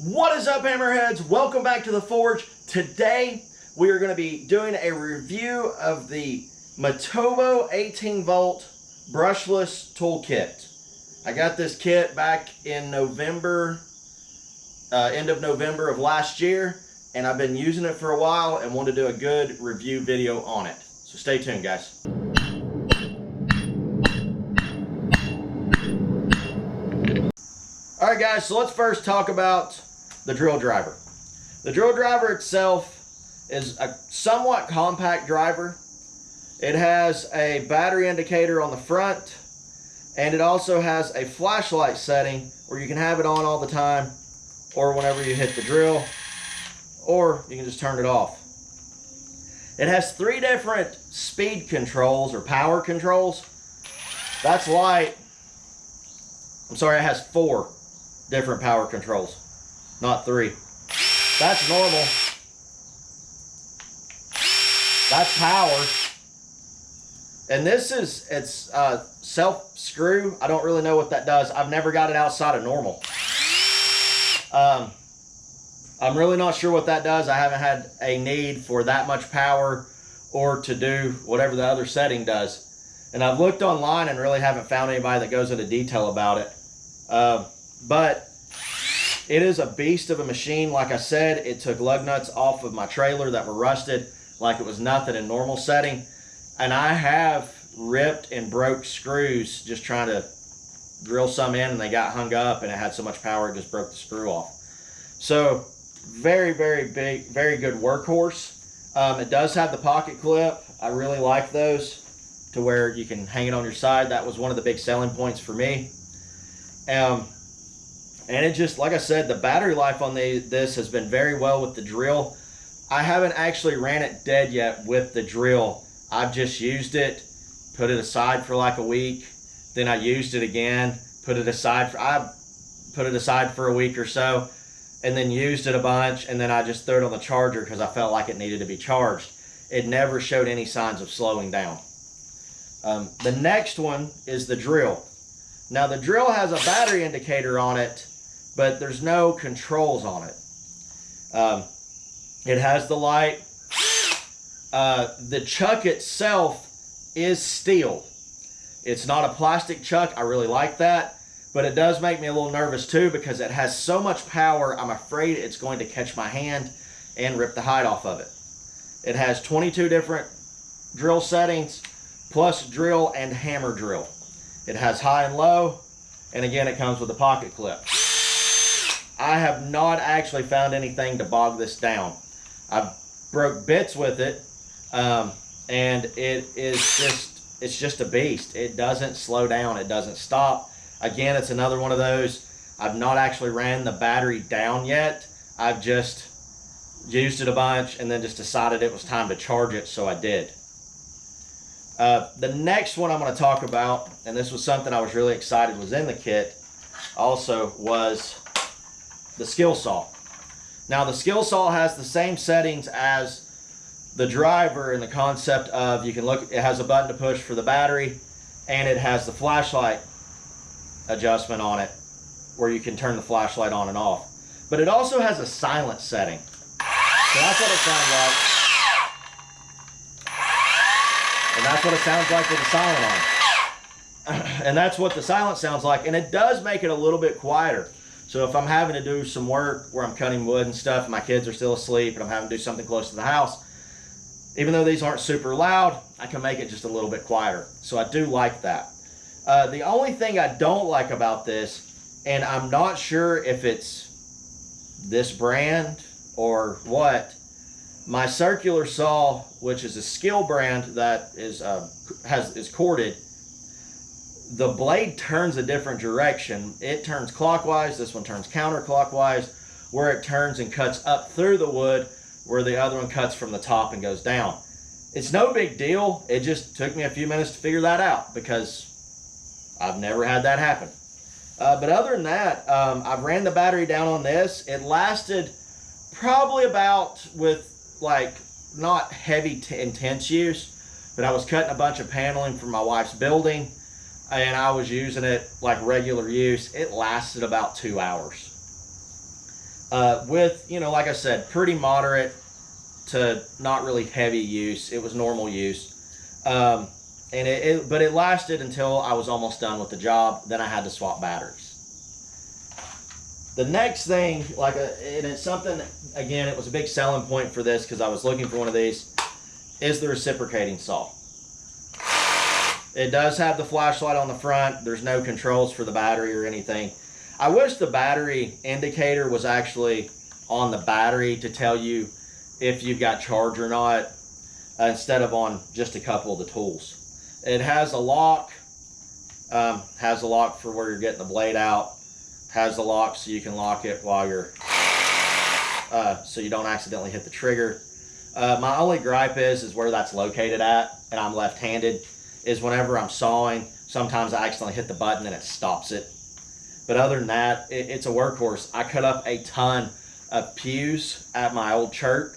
What is up, hammerheads? Welcome back to the forge. Today we are going to be doing a review of the Metabo 18V brushless toolkit. I got this kit back in November, end of November of last year, and I've been using it for a while and want to do a good review video on it. So stay tuned, guys. Alright guys, so let's first talk about the drill driver. The drill driver itself is a somewhat compact driver. It has a battery indicator on the front, and it also has a flashlight setting where you can have it on all the time or whenever you hit the drill, or you can just turn it off. It has 3 different speed controls or power controls. That's light. I'm sorry, it has 4 different power controls, not 3. That's normal. That's power. And this is, it's self screw. I don't really know what that does. I've never got it outside of normal. I'm really not sure what that does. I haven't had a need for that much power or to do whatever the other setting does. And I've looked online and really haven't found anybody that goes into detail about it. But it is a beast of a machine. Like I said, it took lug nuts off of my trailer that were rusted like it was nothing in normal setting. And I have ripped and broke screws just trying to drill some in, and they got hung up and it had so much power it just broke the screw off. So very, very big, very good workhorse. It does have the pocket clip. I really like those to where you can hang it on your side. That was one of the big selling points for me. And it just, like I said, the battery life on this has been very well with the drill. I haven't actually ran it dead yet with the drill. I've just used it, put it aside for like a week, then I used it again, put it aside for a week or so, and then used it a bunch, and then I just threw it on the charger because I felt like it needed to be charged. It never showed any signs of slowing down. The next one is the drill. Now the drill has a battery indicator on it, but there's no controls on it. It has the light. The chuck itself is steel. It's not a plastic chuck. I really like that, but it does make me a little nervous too because it has so much power. I'm afraid it's going to catch my hand and rip the hide off of it. It has 22 different drill settings plus drill and hammer drill. It has high and low, and again it comes with a pocket clip. I have not actually found anything to bog this down. I've broke bits with it, and it's just a beast. It doesn't slow down, it doesn't stop. Again, it's another one of those, I've not actually ran the battery down yet. I've just used it a bunch and then just decided it was time to charge it, so I did. The next one I'm going to talk about, and this was something I was really excited was in the kit, also was the skill saw. Now the skill saw has the same settings as the driver in the concept of, you can look, it has a button to push for the battery, and it has the flashlight adjustment on it where you can turn the flashlight on and off. But it also has a silent setting. So that's what it sounds like. And that's what it sounds like with the silent on. And that's what the silent sounds like. And it does make it a little bit quieter. So if I'm having to do some work where I'm cutting wood and stuff, and my kids are still asleep, and I'm having to do something close to the house, even though these aren't super loud, I can make it just a little bit quieter. So I do like that. The only thing I don't like about this, and I'm not sure if it's this brand or what, my circular saw, which is a Skill brand that is corded, the blade turns a different direction. It turns clockwise, this one turns counterclockwise, where it turns and cuts up through the wood, where the other one cuts from the top and goes down. It's no big deal. It just took me a few minutes to figure that out because I've never had that happen. But other than that, I've ran the battery down on this. It lasted probably about, with like not heavy intense use, but I was cutting a bunch of paneling for my wife's building, and I was using it like regular use. It lasted about 2 hours. with, you know, like I said, pretty moderate to not really heavy use. It was normal use. But it lasted until I was almost done with the job. Then I had to swap batteries. The next thing, and it's something, again, it was a big selling point for this because I was looking for one of these, is the reciprocating saw. It does have the flashlight on the front. There's no controls for the battery or anything. I wish the battery indicator was actually on the battery to tell you if you've got charge or not, instead of on just a couple of the tools. It has a lock, for where you're getting the blade out, has the lock so you can lock it while you're, so you don't accidentally hit the trigger. My only gripe is where that's located at, and I'm left-handed, is whenever I'm sawing, sometimes I accidentally hit the button and it stops it. But other than that, it's a workhorse. I cut up a ton of pews at my old church,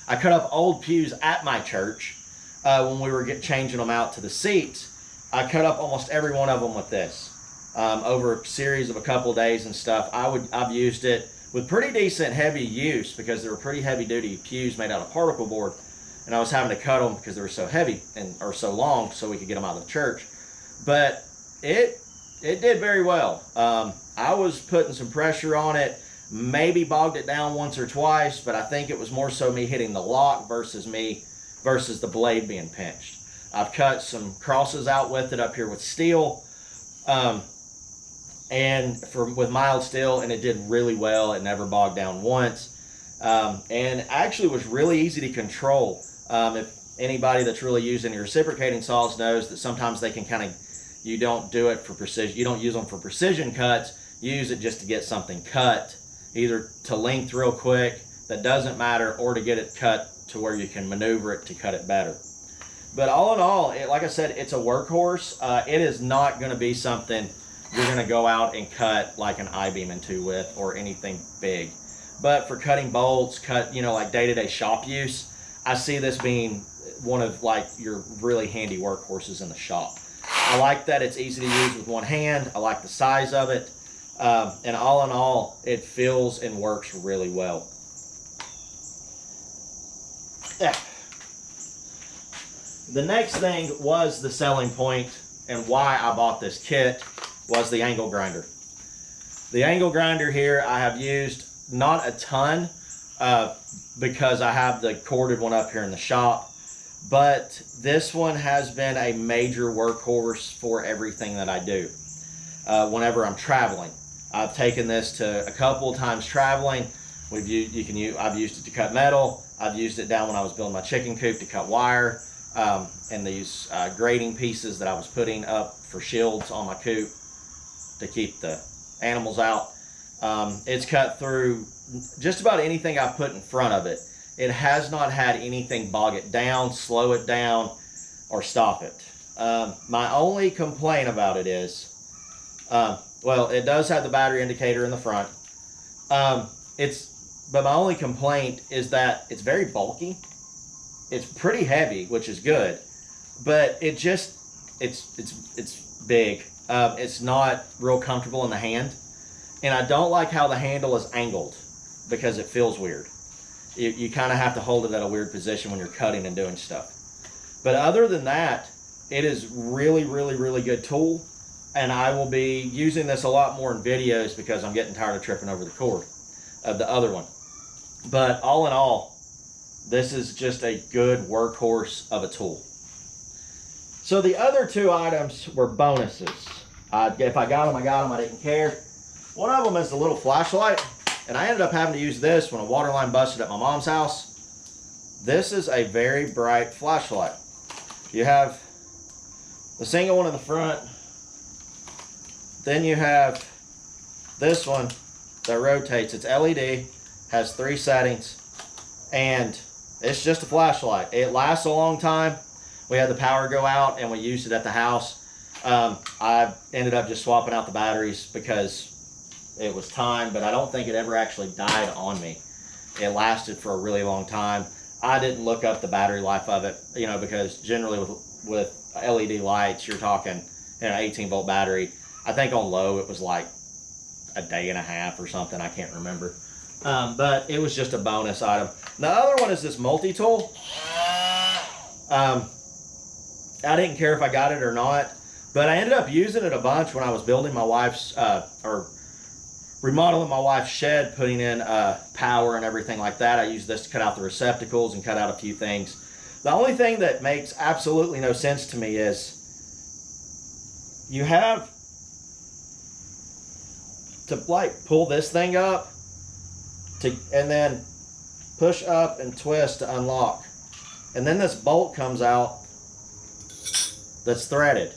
I cut up old pews at my church when we were changing them out to the seats. I cut up almost every one of them with this. Over a series of a couple of days and stuff, I've used it with pretty decent heavy use because they were pretty heavy duty pews made out of particle board, and I was having to cut them because they were so heavy or so long so we could get them out of the church. But it did very well. I was putting some pressure on it, maybe bogged it down once or twice, but I think it was more so me hitting the lock versus the blade being pinched. I've cut some crosses out with it up here with steel, with mild steel, and it did really well. It never bogged down once, and actually was really easy to control. If anybody that's really used any reciprocating saws knows that sometimes they can you don't do it for precision. You don't use them for precision cuts. You use it just to get something cut, either to length real quick, that doesn't matter, or to get it cut to where you can maneuver it to cut it better. But all in all, like I said, it's a workhorse. It is not going to be something you're going to go out and cut like an I-beam into with or anything big. But for cutting bolts, like day-to-day shop use, I see this being one of your really handy workhorses in the shop. I like that it's easy to use with one hand. I like the size of it. And all in all, it feels and works really well. Yeah. The next thing was the selling point, and why I bought this kit was the angle grinder. The angle grinder here I have used not a ton because I have the corded one up here in the shop, but this one has been a major workhorse for everything that I do. Whenever I'm traveling, I've taken this to a couple of times traveling. I've used it to cut metal. I've used it down when I was building my chicken coop to cut wire, and these grading pieces that I was putting up for shields on my coop to keep the animals out. It's cut through just about anything I put in front of it. It has not had anything bog it down, slow it down, or stop it. My only complaint about it is, it does have the battery indicator in the front. But my only complaint is that it's very bulky. It's pretty heavy, which is good, but it's big. It's not real comfortable in the hand, and I don't like how the handle is angled because it feels weird. You kind of have to hold it at a weird position when you're cutting and doing stuff. But other than that, it is really, really, really good tool, and I will be using this a lot more in videos because I'm getting tired of tripping over the cord of the other one. But all in all, this is just a good workhorse of a tool. So the other two items were bonuses. If I got them, I got them. I didn't care. One of them is the little flashlight, and I ended up having to use this when a water line busted at my mom's house. This is a very bright flashlight. You have the single one in the front. Then you have this one that rotates. It's LED, has 3 settings, and it's just a flashlight. It lasts a long time. We had the power go out and we used it at the house. I ended up just swapping out the batteries because it was time, but I don't think it ever actually died on me. It lasted for a really long time. I didn't look up the battery life of it, because generally with LED lights, you're talking an 18-volt battery. I think on low it was like a day and a half or something. I can't remember. But it was just a bonus item. The other one is this multi-tool. I didn't care if I got it or not, but I ended up using it a bunch when I was building my wife's, or remodeling my wife's shed, putting in power and everything like that. I used this to cut out the receptacles and cut out a few things. The only thing that makes absolutely no sense to me is you have to like pull this thing up and then push up and twist to unlock. And then this bolt comes out that's threaded.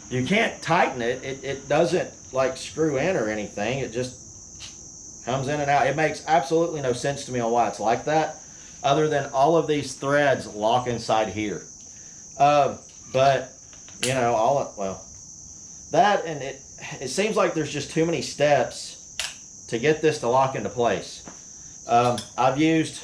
You can't tighten it. It doesn't like screw in or anything. It just comes in and out. It makes absolutely no sense to me on why it's like that, other than all of these threads lock inside here. But you know, well, that, and it seems like there's just too many steps to get this to lock into place. I've used,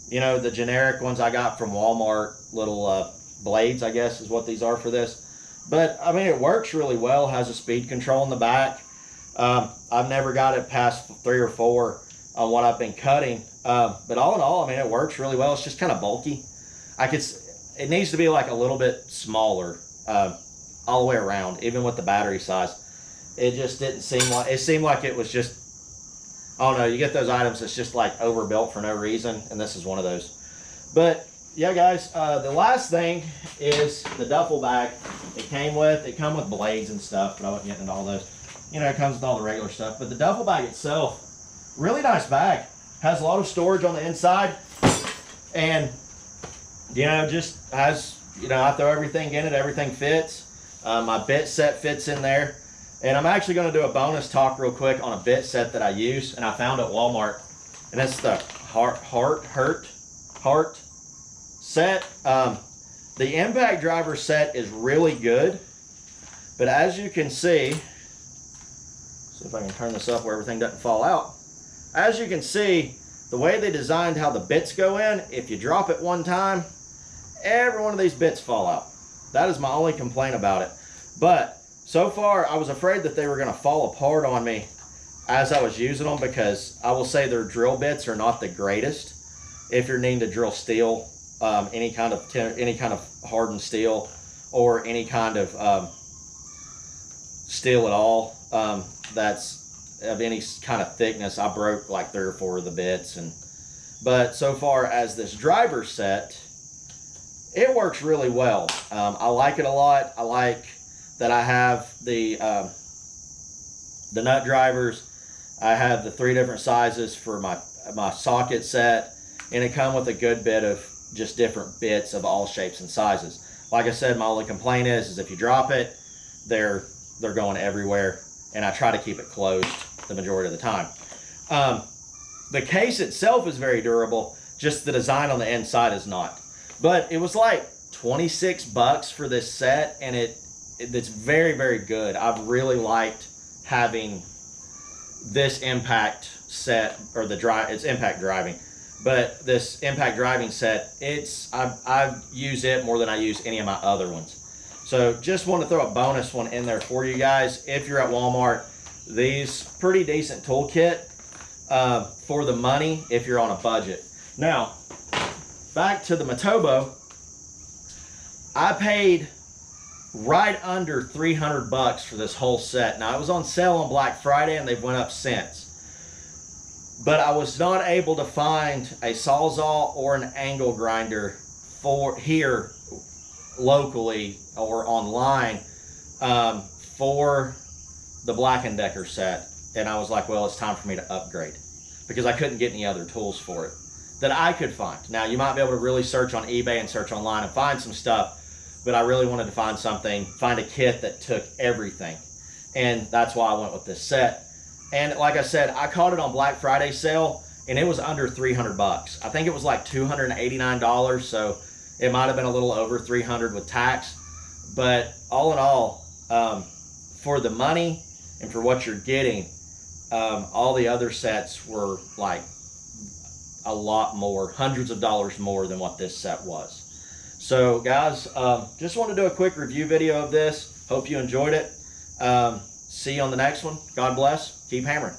you know, the generic ones I got from Walmart, little blades, I guess is what these are for this. But I mean, it works really well. Has a speed control in the back. I've never got it past 3 or 4 on what I've been cutting. But all in all, I mean, it works really well. It's just kind of bulky. It needs to be like a little bit smaller all the way around, even with the battery size. It just didn't seem like, it seemed like it was just, I don't know, you get those items that's just like overbuilt for no reason, and this is one of those. But yeah, guys, the last thing is the duffel bag it came with. It come with blades and stuff, but I wasn't getting into all those. You know, it comes with all the regular stuff. But the duffel bag itself, really nice bag. Has a lot of storage on the inside, and you know, just has, you know, I throw everything in it, everything fits. My bit set fits in there, and I'm actually going to do a bonus talk real quick on a bit set that I use and I found at Walmart, and it's the Heart set. The impact driver set is really good, but as you can see if I can turn this up where everything doesn't fall out. As you can see, the way they designed how the bits go in, if you drop it one time, every one of these bits fall out. That is my only complaint about it. But so far, I was afraid that they were going to fall apart on me as I was using them, because I will say their drill bits are not the greatest. If you're needing to drill steel, any kind of hardened steel, or any kind of steel at all, that's of any kind of thickness, I broke like 3 or 4 of the bits. But so far as this driver set, it works really well. I like it a lot. I like that I have the nut drivers. I have the 3 different sizes for my socket set, and it comes with a good bit of just different bits of all shapes and sizes. Like I said, my only complaint is if you drop it, they're going everywhere, and I try to keep it closed the majority of the time. The case itself is very durable, just the design on the inside is not. But it was like 26 bucks for this set, and it's very, very good. I've really liked having this impact set, or it's impact driving, but this impact driving set, I use it more than I use any of my other ones. So just want to throw a bonus one in there for you guys. If you're at Walmart, these pretty decent toolkit for the money if you're on a budget. Now, back to the Metabo, I paid right under 300 bucks for this whole set. Now, it was on sale on Black Friday, and they've went up since. But I was not able to find a Sawzall or an angle grinder for here locally or online for the Black & Decker set. And I was like, well, it's time for me to upgrade, because I couldn't get any other tools for it that I could find. Now, you might be able to really search on eBay and search online and find some stuff, but I really wanted to find a kit that took everything. And that's why I went with this set. And like I said, I caught it on Black Friday sale, and it was under 300 bucks. I think it was like $289, so it might have been a little over 300 with tax. But all in all, for the money and for what you're getting, all the other sets were like a lot more, hundreds of dollars more than what this set was. So guys, just want to do a quick review video of this. Hope you enjoyed it. See you on the next one. God bless. Keep hammering.